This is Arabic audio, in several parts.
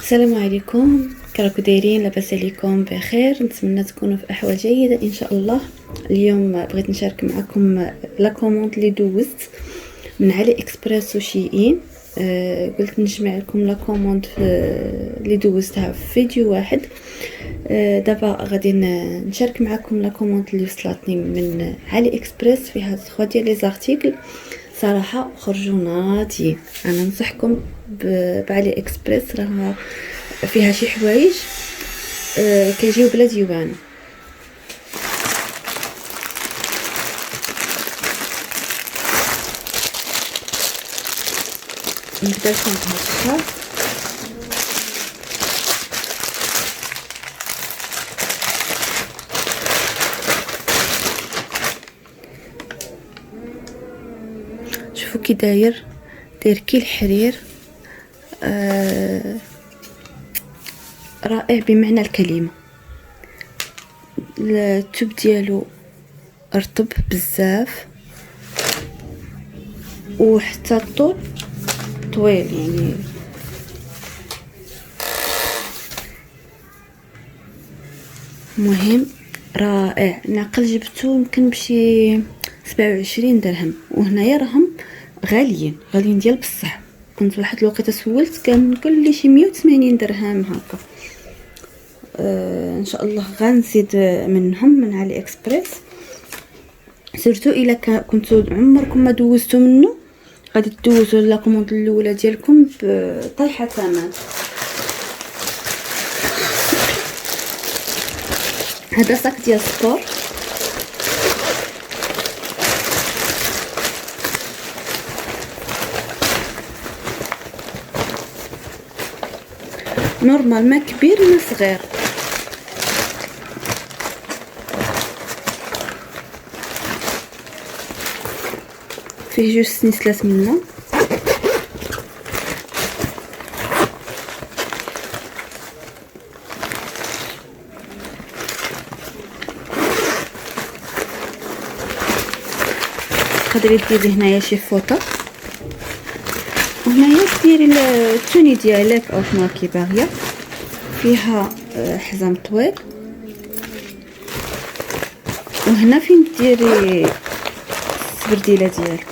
السلام عليكم، كراكم دايرين؟ لاباس عليكم؟ بخير، نتمنى تكونوا في احوال جيده ان شاء الله. اليوم بغيت نشارك معكم لا كوموند اللي دوزت من علي اكسبريس وشيئين. قلت نجمع لكم لا كوموند اللي دوزتها في فيديو واحد. دابا غادي نشارك معكم لا كوموند اللي وصلتني من علي اكسبريس فيها 3 ديال لي زارتيكل. صراحه خرجوا ناضيين، انا ننصحكم بعلي اكسبريس، راه فيها شي حوايج كيجيو بلا ديوان. نبدا لكم بهاد الشهر. شوفوا كي داير كي الحرير، رائع بمعنى الكلمه. التوب ديالو رطب بزاف، وحتى الطول طويل، يعني مهم رائع. نعقل جبتو يمكن بشي 27 درهم، وهنايا راهم غاليين ديال بصح. كنت واحد الوقيته سولت كان قال لي شي 180 درهم هكا. ان شاء الله غنزيد منهم من علي اكسبريس، سيرتو الا كنتو عمركم ما دوزتو منه غادي تدوزوا لا كوموند الاولى ديالكم بطيحه ثمن. هذا صاك ديال سبور، نورمال، ما كبير ما صغير. فيه جوج سنسلات منه، تقدري ديري هنايا شي فوطه، وهنايا ديري التوني ديالك او شنو راكي باغيه. فيها حزام طويل، وهنا فين ديري السبرديله ديالك.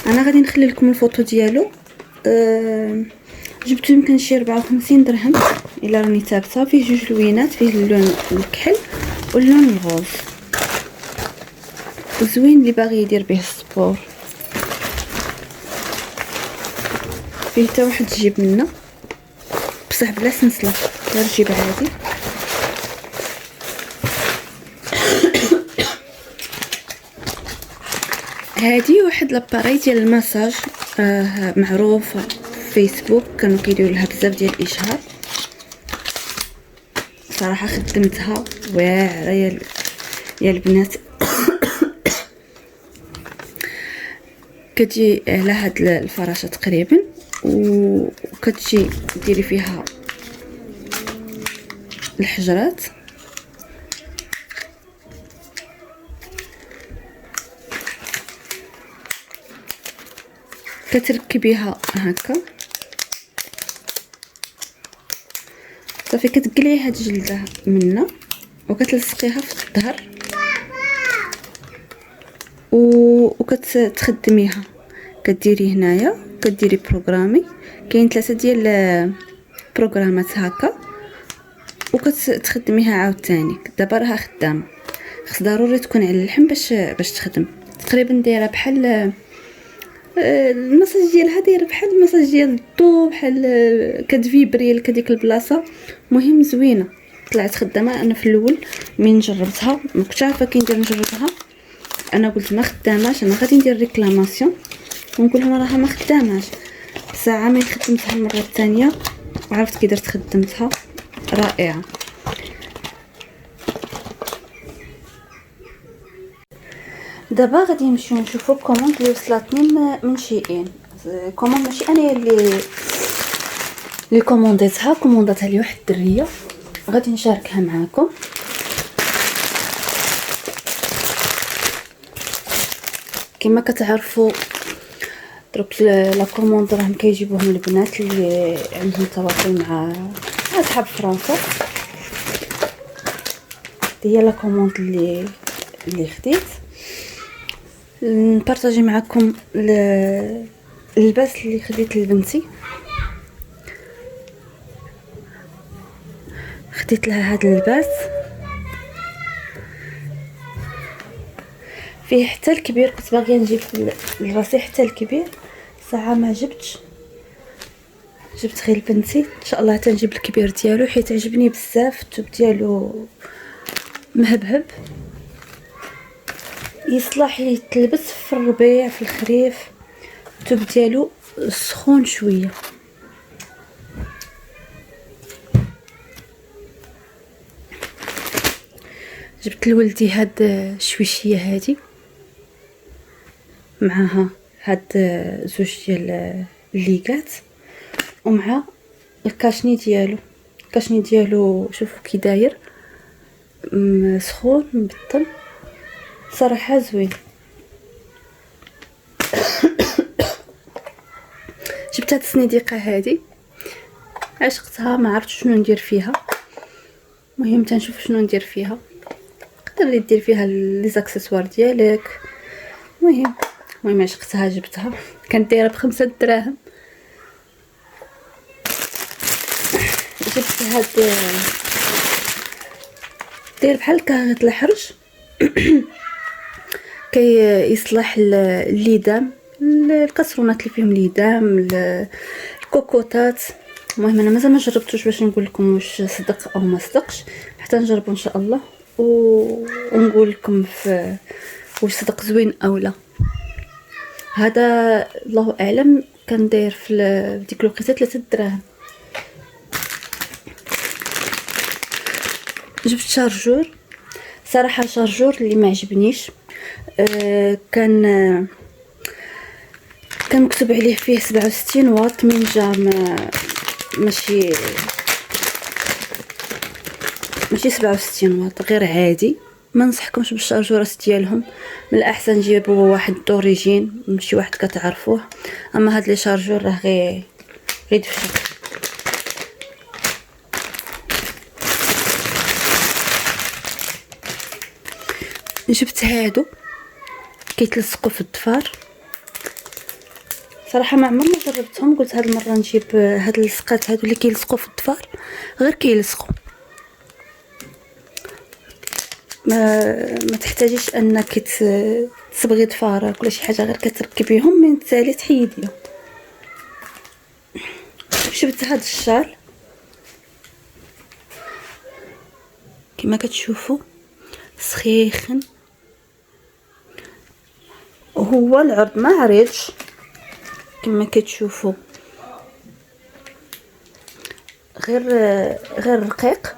انا غادي نخلي لكم الفوطو ديالو. جبتو يمكن شي 54 درهم الا راني ثابته. فيه جوج لوينات، فيه اللون الكحل واللون الغوز، وزوين اللي باغي يدير به السبور. فيه حتى واحد الجيب منه بصح بلا سنسله، غير جيب عادي. هادي واحد لاباري ديال المساج معروفه في فيسبوك، كانوا كيديروا لها بزاف ديال الاشهار. صراحه خدمتها واعره يا البنات. كتجي على هاد الفراشه تقريبا، وكتجي ديري فيها الحجرات. كتركبيها هكا صافي، كتقلعي هاد الجلده منها وكتلصقيها في الظهر وكتخدميها. كديري هنايا كديري بروغرامي، كاين 3 ديال بروغرامات هكا، وكتخدميها عاوتاني. دابا راها خدامه، خص ضروري تكون على اللحم باش تخدم. تقريبا دايره بحال المساج ديالها، دايره بحال المساج ديال الضو، بحال كتفيبري لك هذيك البلاصه. مهم زوينه، طلعت خدامه. انا في الاول من جربتها ما كنتش عارفه كي ندير نجربها. انا قلت ما خداماش، انا غادي ندير ريكلاماسيون ونقول لهم راها ما خداماش. ساعه من خدمتها المره الثانيه وعرفت كي درت خدمتها رائعه. دابا غادي نمشيو نشوفوا كوموند اللي وصلتني من شيئين. كوموند ماشي انا اللي كومونداتها لي واحد الدريه، غادي نشاركها معكم. كما كتعرفوا درك لا كوموند راهم كيجيبوهم البنات اللي عندهم تواصل مع اصحاب فرنسا. هي لا كوموند اللي خديت نبارطاجي معكم اللباس اللي خديت لبنتي. خديت لها هذا اللباس فيه حتى الكبير، كنت باغيه نجيب لراسي حتى الكبير، ساعه ما جبت غير لبنتي. ان شاء الله تنجيب الكبير ديالو حيت عجبني بزاف. الثوب ديالو مهبهب، يصلح يتلبس في الربيع في الخريف. الثوب ديالو سخون شويه. جبت لولدي هاد الشويشيه هادي معاها هاد زوج ديال الليغات ومع الكاشني ديالو شوفوا كي داير سخون مبطن صراحه زوين. جبت هاد السنيديقه هادي عشقتها، ما عرفتش شنو ندير فيها. المهم تنشوف شنو ندير فيها، تقدري دير فيها لي زاكسسوار ديالك. المهم عشقتها جبتها، كانت دايره ب5 دراهم. جبت هاد داير بحال كاغيط الحرج كي يصلح الليدام، الكسرونات اللي فيهم ليدام، الكوكوطات. المهم انا مازال ما جربتوش باش نقول لكم واش صدق او ما صدقش، حتى نجربو ان شاء الله ونقول لكم واش صدق زوين او لا. هذا الله اعلم كان داير في ديك الوقيته 3 دراهم. جبت شارجور، صراحه شارجور اللي ما عجبنيش. كان مكتوب عليه فيه 67 واط، من جا ماشي 67 واط، غير عادي. ما ننصحكمش بالشارجورات ديالهم، من الاحسن جيبوا واحد دوريجين، ماشي واحد كتعرفوه. اما هاد لي شارجور راه غير دفشه. جبت هادو كيتلصقوا في الضفار، صراحه ما عمرني جربتهم. قلت هاد المره نجيب هاد اللصقات هادو اللي كيلصقوا في الضفار، غير كيلصقوا، ما تحتاجيش انك تصبغي ضفارك ولا شي حاجه، غير كتركبيهم من التالي تحيديهم. جبت هاد الشال كما كتشوفوا سخيخن، وهو العرض ما عريضش كما كتشوفوا، غير رقيق.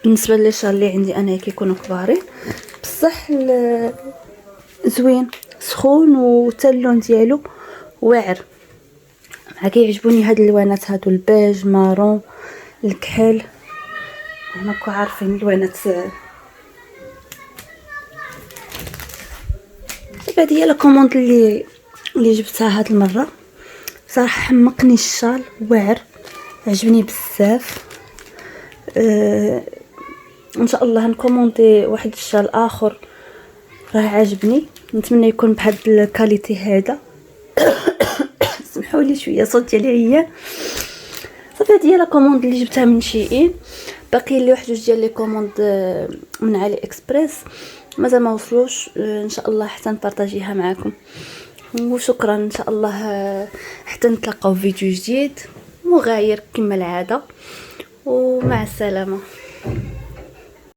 بالنسبه لي شال اللي عندي انا كيكونوا كبارين، بصح زوين سخون، وحتى اللون ديالو واعر. كيعجبوني هاد الالوانات هادو، البيج، مارون، الكحل. هناكو عارفين الوانات. هذه هي لا كوموند اللي جبتها هاد المره. صراحه حمقني الشال، واعر، عجبني بزاف. ان شاء الله نكوموندي واحد الشال اخر راه عجبني، نتمنى يكون بهاد الكاليتي هذا. سمحوا لي شويه صوت ديالي عيان. صافي هذه هي لا كوموند اللي جبتها من شيئين. باقي لي واحد جوج ديال لي كوموند من علي اكسبريس مازال ما وصلوش، ان شاء الله حتى نبارطاجيها معكم. وشكرا، ان شاء الله حتى نتلاقاو في فيديو جديد مغاير كما العاده، ومع السلامه.